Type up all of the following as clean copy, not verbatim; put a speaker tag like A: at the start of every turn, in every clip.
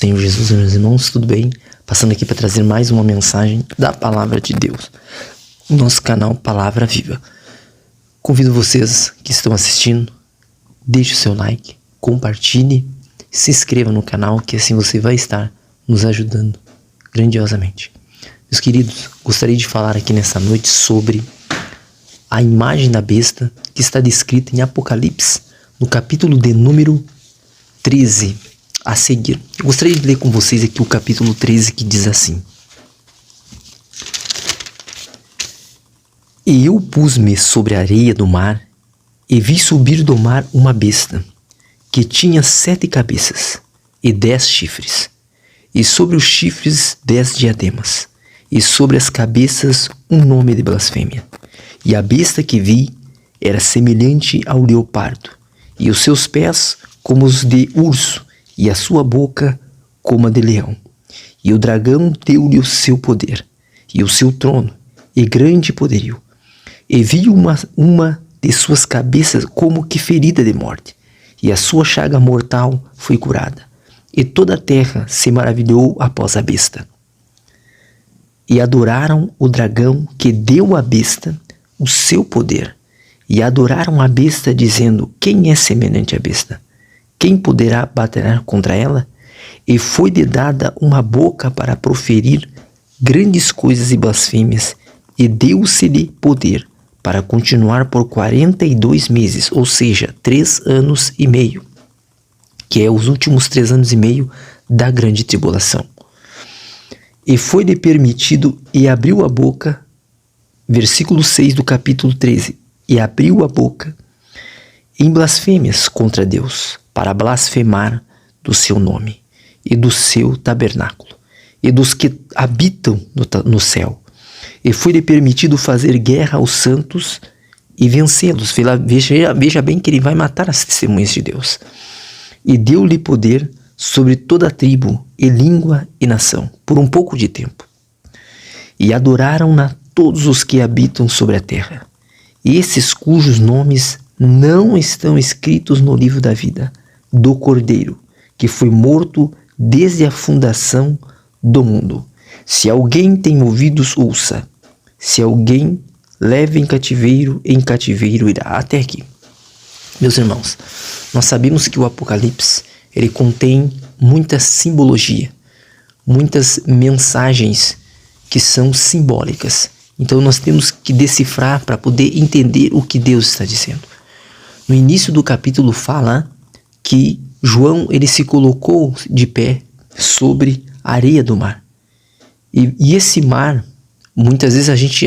A: Senhor Jesus, meus irmãos, tudo bem? Passando aqui para trazer mais uma mensagem da Palavra de Deus, no nosso canal Palavra Viva. Convido vocês que estão assistindo, deixe o seu like, compartilhe, se inscreva no canal, que assim você vai estar nos ajudando grandiosamente. Meus queridos, gostaria de falar aqui nessa noite sobre a imagem da besta que está descrita em Apocalipse, no capítulo de número 13. A seguir, eu gostaria de ler com vocês aqui o capítulo 13, que diz assim: E eu pus-me sobre a areia do mar, e vi subir do mar uma besta, que tinha 7 cabeças, e 10 chifres, e sobre os chifres 10 diademas, e sobre as cabeças um nome de blasfêmia. E a besta que vi era semelhante ao leopardo, e os seus pés como os de urso, e a sua boca como a de leão. E o dragão deu-lhe o seu poder, e o seu trono, e grande poderio. E vi uma de suas cabeças como que ferida de morte, e a sua chaga mortal foi curada. E toda a terra se maravilhou após a besta. E adoraram o dragão que deu à besta o seu poder, e adoraram a besta, dizendo: Quem é semelhante à besta? Quem poderá batalhar contra ela? E foi-lhe dada uma boca para proferir grandes coisas e blasfêmias, e deu-se-lhe poder para continuar por 42 meses, ou seja, 3 anos e meio, que é os últimos 3 anos e meio da grande tribulação. E foi-lhe permitido, e abriu a boca, versículo 6 do capítulo 13, e abriu a boca em blasfêmias contra Deus, para blasfemar do seu nome, e do seu tabernáculo, e dos que habitam no céu. E foi-lhe permitido fazer guerra aos santos e vencê-los. Veja bem que ele vai matar as testemunhas de Deus. E deu-lhe poder sobre toda a tribo, e língua e nação, por um pouco de tempo. E adoraram-na todos os que habitam sobre a terra, esses cujos nomes não estão escritos no livro da vida do Cordeiro, que foi morto desde a fundação do mundo. Se alguém tem ouvidos, ouça. Se alguém leva em cativeiro irá. Até aqui. Meus irmãos, nós sabemos que o Apocalipse, ele contém muita simbologia, muitas mensagens que são simbólicas. Então nós temos que decifrar para poder entender o que Deus está dizendo. No início do capítulo fala que João, ele se colocou de pé sobre a areia do mar. E esse mar, muitas vezes a gente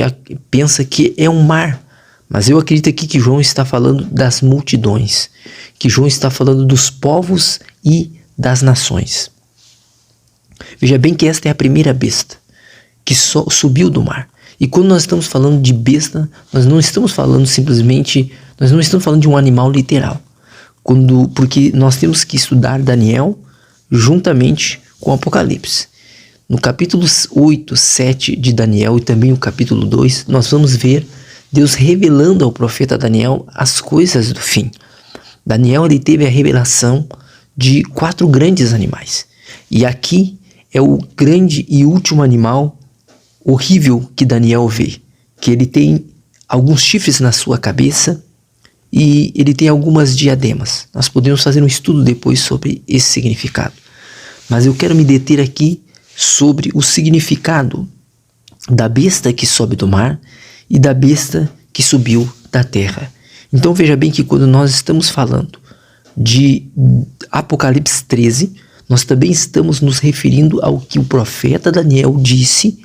A: pensa que é um mar, mas eu acredito aqui que João está falando das multidões, que João está falando dos povos e das nações. Veja bem que esta é a primeira besta que subiu do mar. E quando nós estamos falando de besta, nós não estamos falando simplesmente, nós não estamos falando de um animal literal. Porque nós temos que estudar Daniel juntamente com o Apocalipse. No capítulo 8, 7 de Daniel e também o capítulo 2, nós vamos ver Deus revelando ao profeta Daniel as coisas do fim. Daniel, ele teve a revelação de 4 grandes animais. E aqui é o grande e último animal horrível que Daniel vê, que ele tem alguns chifres na sua cabeça e ele tem algumas diademas. Nós podemos fazer um estudo depois sobre esse significado. Mas eu quero me deter aqui sobre o significado da besta que sobe do mar e da besta que subiu da terra. Então veja bem que quando nós estamos falando de Apocalipse 13, nós também estamos nos referindo ao que o profeta Daniel disse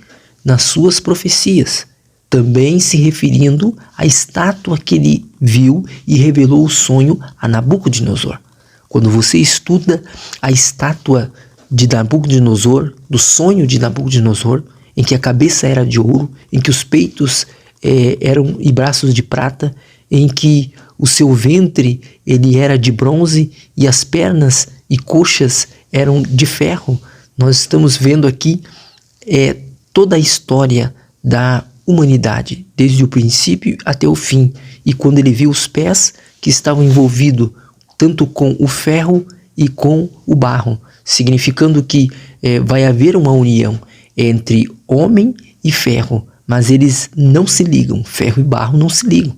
A: nas suas profecias, também se referindo à estátua que ele viu e revelou o sonho a Nabucodonosor. Quando você estuda a estátua de Nabucodonosor, do sonho de Nabucodonosor, em que a cabeça era de ouro, em que os peitos eram e braços de prata, em que o seu ventre ele era de bronze e as pernas e coxas eram de ferro, nós estamos vendo aqui toda a história da humanidade, desde o princípio até o fim. E quando ele viu os pés que estavam envolvidos tanto com o ferro e com o barro, significando que vai haver uma união entre homem e ferro, mas eles não se ligam, ferro e barro não se ligam.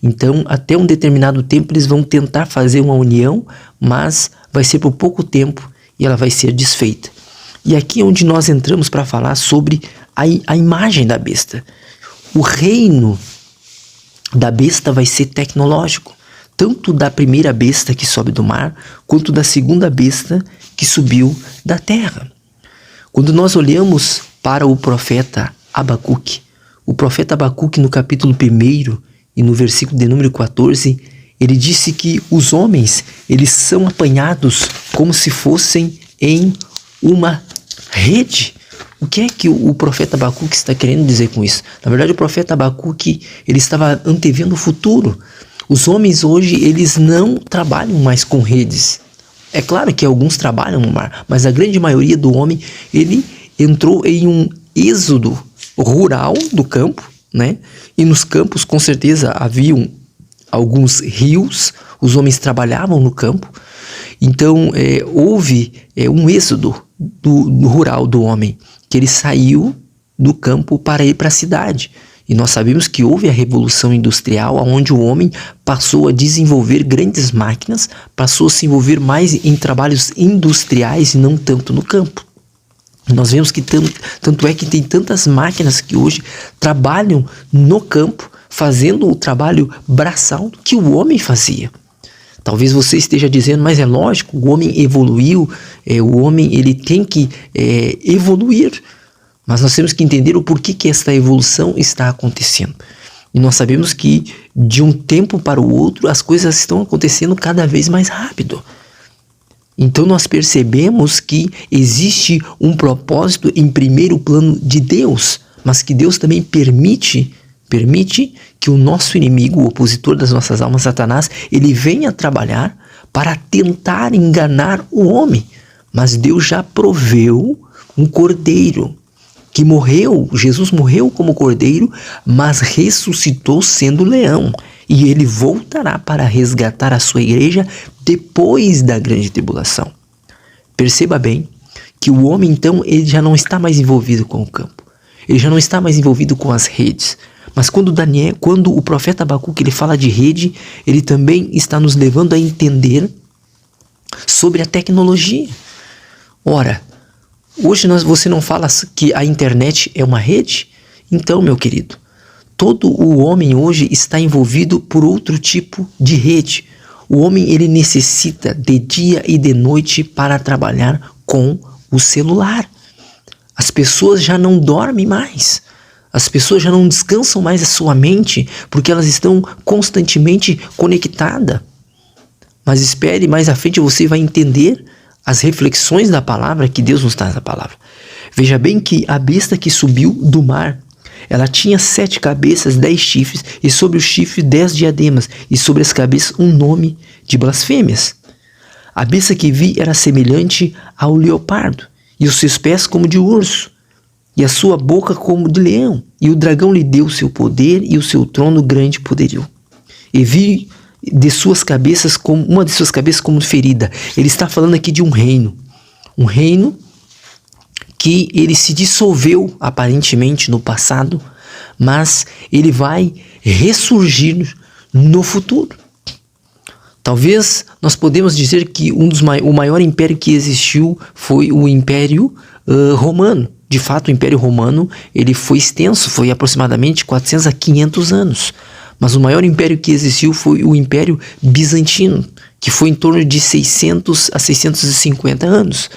A: Então, até um determinado tempo, eles vão tentar fazer uma união, mas vai ser por pouco tempo e ela vai ser desfeita. E aqui é onde nós entramos para falar sobre a imagem da besta. O reino da besta vai ser tecnológico, tanto da primeira besta que sobe do mar, quanto da segunda besta que subiu da terra. Quando nós olhamos para o profeta Abacuque, o profeta Abacuque no capítulo 1 e no versículo de número 14, ele disse que os homens, eles são apanhados como se fossem em uma rede. O que é que o profeta Abacuque está querendo dizer com isso? Na verdade, o profeta Abacuque, ele estava antevendo o futuro. Os homens hoje, eles não trabalham mais com redes. É claro que alguns trabalham no mar, mas a grande maioria do homem, ele entrou em um êxodo rural do campo, né? E nos campos, com certeza, haviam alguns rios, os homens trabalhavam no campo. Então, houve um êxodo do rural do homem, que ele saiu do campo para ir para a cidade. E nós sabemos que houve a Revolução Industrial, onde o homem passou a desenvolver grandes máquinas, passou a se envolver mais em trabalhos industriais e não tanto no campo. Nós vemos que tanto é que tem tantas máquinas que hoje trabalham no campo, fazendo o trabalho braçal que o homem fazia. Talvez você esteja dizendo, mas é lógico, o homem evoluiu, o homem ele tem que evoluir. Mas nós temos que entender o porquê que esta evolução está acontecendo. E nós sabemos que de um tempo para o outro as coisas estão acontecendo cada vez mais rápido. Então nós percebemos que existe um propósito em primeiro plano de Deus, mas que Deus também permite que o nosso inimigo, o opositor das nossas almas, Satanás, ele venha trabalhar para tentar enganar o homem. Mas Deus já proveu um cordeiro que morreu, Jesus morreu como cordeiro, mas ressuscitou sendo leão. E ele voltará para resgatar a sua igreja depois da grande tribulação. Perceba bem que o homem, então, ele já não está mais envolvido com o campo. Ele já não está mais envolvido com as redes. Mas quando o profeta Abacuque ele fala de rede, ele também está nos levando a entender sobre a tecnologia. Ora, hoje você não fala que a internet é uma rede? Então, meu querido, todo o homem hoje está envolvido por outro tipo de rede. O homem ele necessita de dia e de noite para trabalhar com o celular. As pessoas já não dormem mais. As pessoas já não descansam mais a sua mente porque elas estão constantemente conectadas. Mas espere, mais à frente você vai entender as reflexões da palavra que Deus nos traz na palavra. Veja bem que a besta que subiu do mar, ela tinha 7 cabeças, 10 chifres, e sobre os chifres 10 diademas, e sobre as cabeças um nome de blasfêmias. A besta que vi era semelhante ao leopardo, e os seus pés como de urso, e a sua boca como de leão. E o dragão lhe deu o seu poder e o seu trono grande poderio. E vi de suas cabeças como uma de suas cabeças como ferida. Ele está falando aqui de um reino que ele se dissolveu aparentemente no passado, mas ele vai ressurgir no futuro. Talvez nós podemos dizer que o maior império que existiu foi o Império Romano. De fato, o Império Romano ele foi extenso, foi aproximadamente 400 a 500 anos. Mas o maior império que existiu foi o Império Bizantino, que foi em torno de 600 a 650 anos.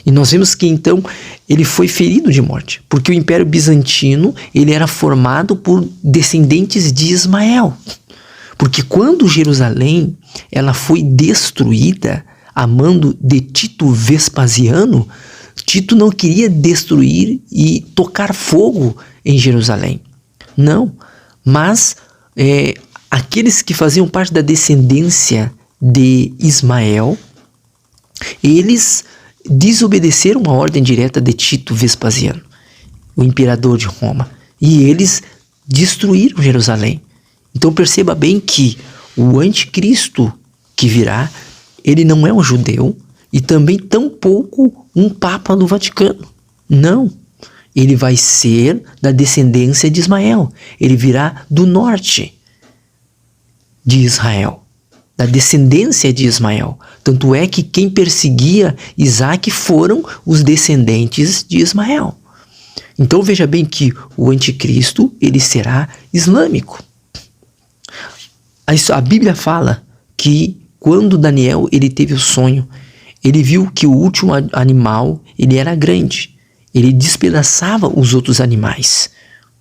A: E nós vemos que então ele foi ferido de morte, porque o Império Bizantino ele era formado por descendentes de Ismael. Porque quando Jerusalém ela foi destruída a mando de Tito Vespasiano, Tito não queria destruir e tocar fogo em Jerusalém. Não, mas aqueles que faziam parte da descendência de Ismael, eles desobedeceram a ordem direta de Tito Vespasiano, o imperador de Roma, e eles destruíram Jerusalém. Então perceba bem que o anticristo que virá, ele não é um judeu, e também tampouco um Papa do Vaticano. Não. Ele vai ser da descendência de Ismael. Ele virá do norte de Israel, da descendência de Ismael. Tanto é que quem perseguia Isaac foram os descendentes de Ismael. Então veja bem que o anticristo, ele será islâmico. A Bíblia fala que quando Daniel ele teve o sonho, ele viu que o último animal ele era grande. Ele despedaçava os outros animais,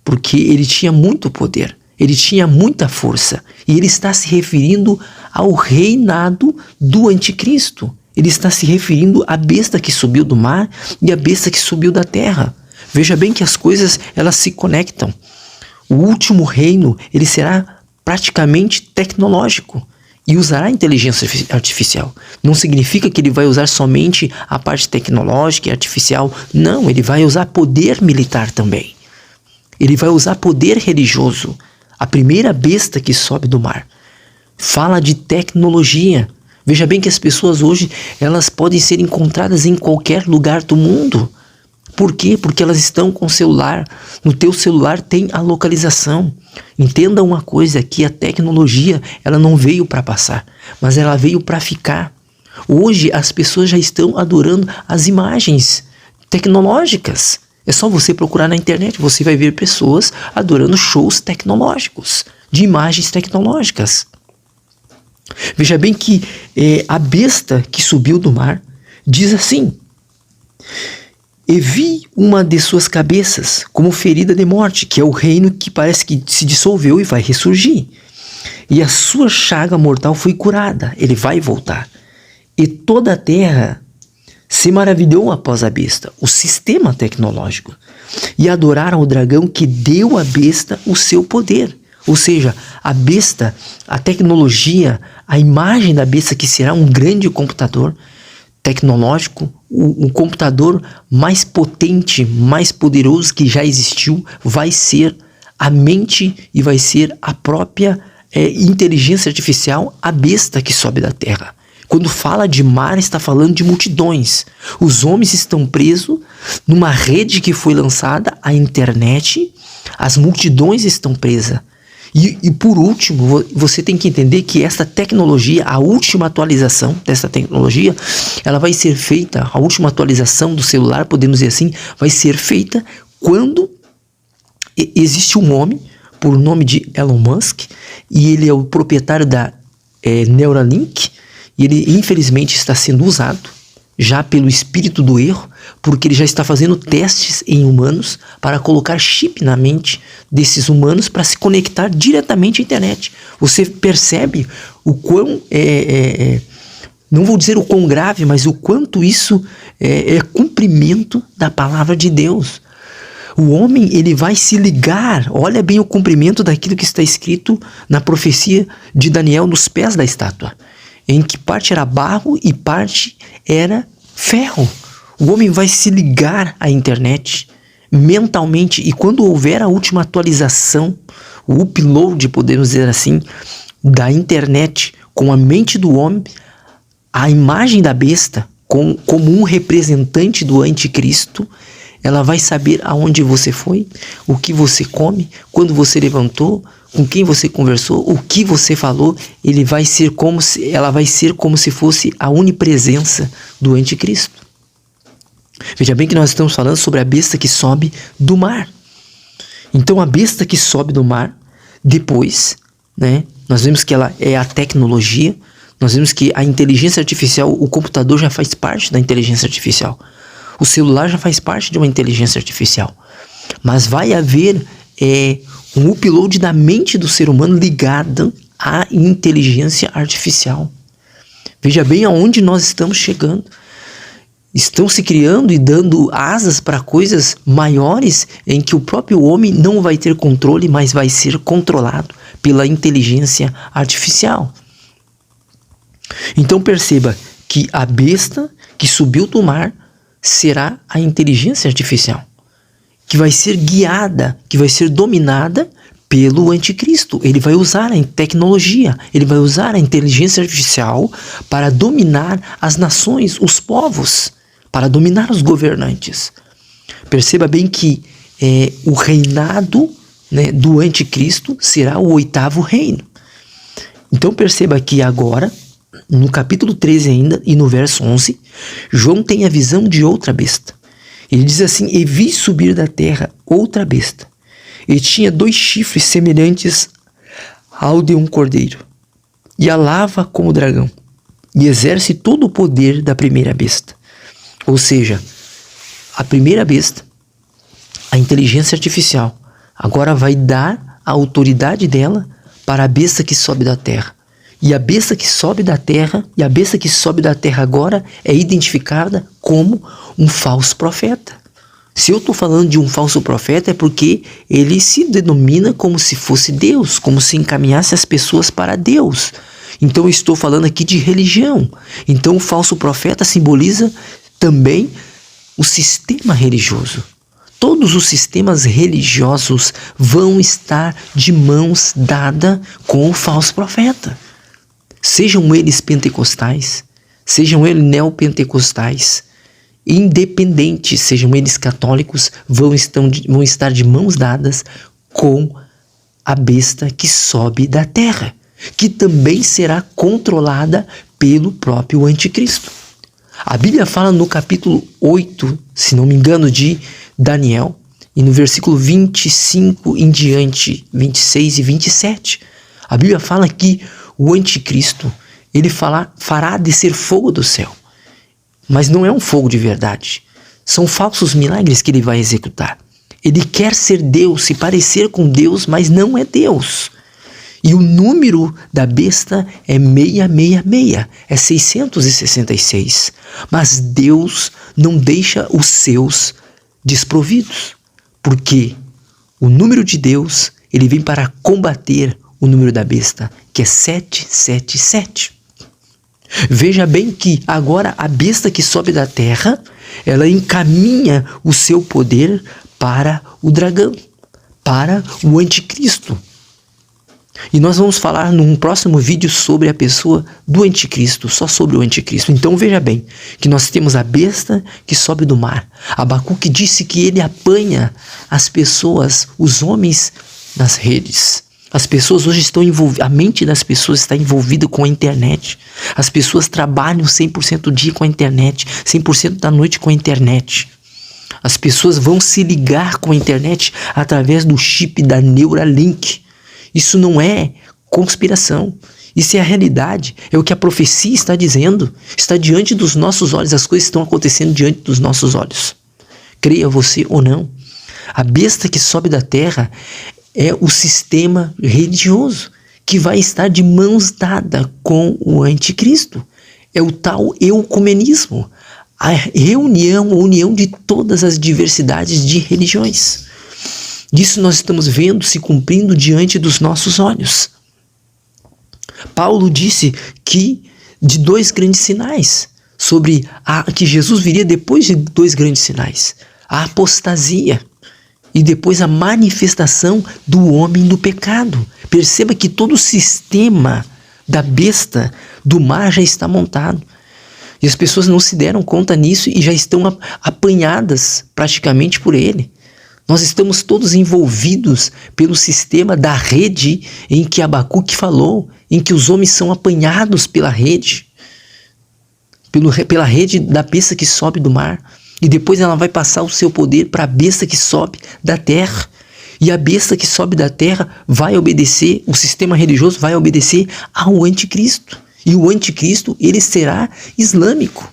A: porque ele tinha muito poder, ele tinha muita força. E ele está se referindo ao reinado do anticristo. Ele está se referindo à besta que subiu do mar e à besta que subiu da terra. Veja bem que as coisas elas se conectam. O último reino ele será praticamente tecnológico e usará inteligência artificial. Não significa que ele vai usar somente a parte tecnológica e artificial. Não, ele vai usar poder militar também. Ele vai usar poder religioso. A primeira besta que sobe do mar fala de tecnologia. Veja bem que as pessoas hoje elas podem ser encontradas em qualquer lugar do mundo. Por quê? Porque elas estão com o celular. No teu celular tem a localização. Entenda uma coisa, que a tecnologia ela não veio para passar, mas ela veio para ficar. Hoje as pessoas já estão adorando as imagens tecnológicas. É só você procurar na internet, você vai ver pessoas adorando shows tecnológicos, de imagens tecnológicas. Veja bem que a besta que subiu do mar diz assim: e vi uma de suas cabeças como ferida de morte, que é o reino que parece que se dissolveu e vai ressurgir. E a sua chaga mortal foi curada, ele vai voltar. E toda a terra se maravilhou após a besta, o sistema tecnológico, e adoraram o dragão que deu à besta o seu poder. Ou seja, a besta, a tecnologia, a imagem da besta que será um grande computador tecnológico, o computador mais potente, mais poderoso que já existiu, vai ser a mente e vai ser a própria inteligência artificial, a besta que sobe da terra. Quando fala de mar, está falando de multidões. Os homens estão presos numa rede que foi lançada, a internet, as multidões estão presas. E por último, você tem que entender que esta tecnologia, a última atualização dessa tecnologia, ela vai ser feita, a última atualização do celular, podemos dizer assim, vai ser feita quando existe um homem, por nome de Elon Musk, e ele é o proprietário da Neuralink, e ele infelizmente está sendo usado já pelo espírito do erro, porque ele já está fazendo testes em humanos para colocar chip na mente desses humanos para se conectar diretamente à internet. Você percebe o quão, não vou dizer o quão grave, mas o quanto isso é cumprimento da palavra de Deus. O homem ele vai se ligar, olha bem o cumprimento daquilo que está escrito na profecia de Daniel nos pés da estátua, em que parte era barro e parte era ferro. O homem vai se ligar à internet mentalmente, e quando houver a última atualização, o upload, podemos dizer assim, da internet com a mente do homem, a imagem da besta como um representante do anticristo, ela vai saber aonde você foi, o que você come, quando você levantou, com quem você conversou, o que você falou. Ela vai ser como se fosse a onipresença do anticristo. Veja bem que nós estamos falando sobre a besta que sobe do mar. Então a besta que sobe do mar, depois, nós vemos que ela é a tecnologia, nós vemos que a inteligência artificial, o computador já faz parte da inteligência artificial. O celular já faz parte de uma inteligência artificial. Mas vai haver um upload da mente do ser humano ligado à inteligência artificial. Veja bem aonde nós estamos chegando. Estão se criando e dando asas para coisas maiores em que o próprio homem não vai ter controle, mas vai ser controlado pela inteligência artificial. Então perceba que a besta que subiu do mar será a inteligência artificial, que vai ser guiada, que vai ser dominada pelo anticristo. Ele vai usar a tecnologia, ele vai usar a inteligência artificial para dominar as nações, os povos, para dominar os governantes. Perceba bem que o reinado, né, do anticristo será o 8º reino. Então perceba que agora, no capítulo 13 ainda, e no verso 11, João tem a visão de outra besta. Ele diz assim: e vi subir da terra outra besta, e tinha 2 chifres semelhantes ao de um cordeiro, e alava como dragão, e exerce todo o poder da primeira besta. Ou seja, a primeira besta, a inteligência artificial, agora vai dar a autoridade dela para a besta que sobe da terra. E a besta que sobe da terra, agora é identificada como um falso profeta. Se eu estou falando de um falso profeta, é porque ele se denomina como se fosse Deus, como se encaminhasse as pessoas para Deus. Então eu estou falando aqui de religião. Então o falso profeta simboliza também o sistema religioso. Todos os sistemas religiosos vão estar de mãos dadas com o falso profeta. Sejam eles pentecostais, sejam eles neopentecostais, independentes, sejam eles católicos, vão estar de mãos dadas com a besta que sobe da terra, que também será controlada pelo próprio anticristo. A Bíblia fala no capítulo 8, se não me engano, de Daniel, e no versículo 25 em diante, 26 e 27, a Bíblia fala que o anticristo, ele fará descer fogo do céu. Mas não é um fogo de verdade. São falsos milagres que ele vai executar. Ele quer ser Deus, se parecer com Deus, mas não é Deus. E o número da besta é 666, é 666. Mas Deus não deixa os seus desprovidos. Porque o número de Deus, ele vem para combater o número da besta, que é 777. Veja bem que agora a besta que sobe da terra, ela encaminha o seu poder para o dragão, para o anticristo. E nós vamos falar num próximo vídeo sobre a pessoa do anticristo, só sobre o anticristo. Então veja bem que nós temos a besta que sobe do mar. Abacuque disse que ele apanha as pessoas, os homens, nas redes. As pessoas hoje estão envolvidas, a mente das pessoas está envolvida com a internet. As pessoas trabalham 100% do dia com a internet, 100% da noite com a internet. As pessoas vão se ligar com a internet através do chip da Neuralink. Isso não é conspiração. Isso é a realidade. É o que a profecia está dizendo. Está diante dos nossos olhos. As coisas estão acontecendo diante dos nossos olhos. Creia você ou não. A besta que sobe da terra é o sistema religioso que vai estar de mãos dadas com o anticristo. É o tal ecumenismo, a união de todas as diversidades de religiões. Isso nós estamos vendo se cumprindo diante dos nossos olhos. Paulo disse que de 2 grandes sinais, sobre que Jesus viria depois de 2 grandes sinais, a apostasia e depois a manifestação do homem do pecado. Perceba que todo o sistema da besta do mar já está montado. E as pessoas não se deram conta nisso e já estão apanhadas praticamente por ele. Nós estamos todos envolvidos pelo sistema da rede em que Abacuque falou, em que os homens são apanhados pela rede, pela rede da besta que sobe do mar. E depois ela vai passar o seu poder para a besta que sobe da terra. E a besta que sobe da terra vai obedecer, o sistema religioso vai obedecer ao anticristo. E o anticristo, ele será islâmico.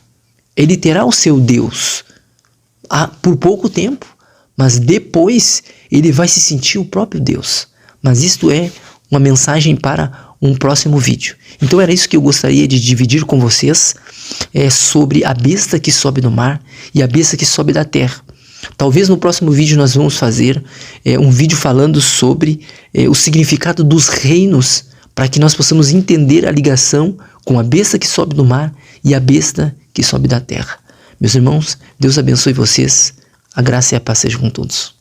A: Ele terá o seu Deus por pouco tempo. Mas depois ele vai se sentir o próprio Deus. Mas isto é uma mensagem para um próximo vídeo. Então era isso que eu gostaria de dividir com vocês, sobre a besta que sobe do mar e a besta que sobe da terra. Talvez no próximo vídeo nós vamos fazer um vídeo falando sobre o significado dos reinos, para que nós possamos entender a ligação com a besta que sobe do mar e a besta que sobe da terra. Meus irmãos, Deus abençoe vocês. A graça e a paz sejam com todos.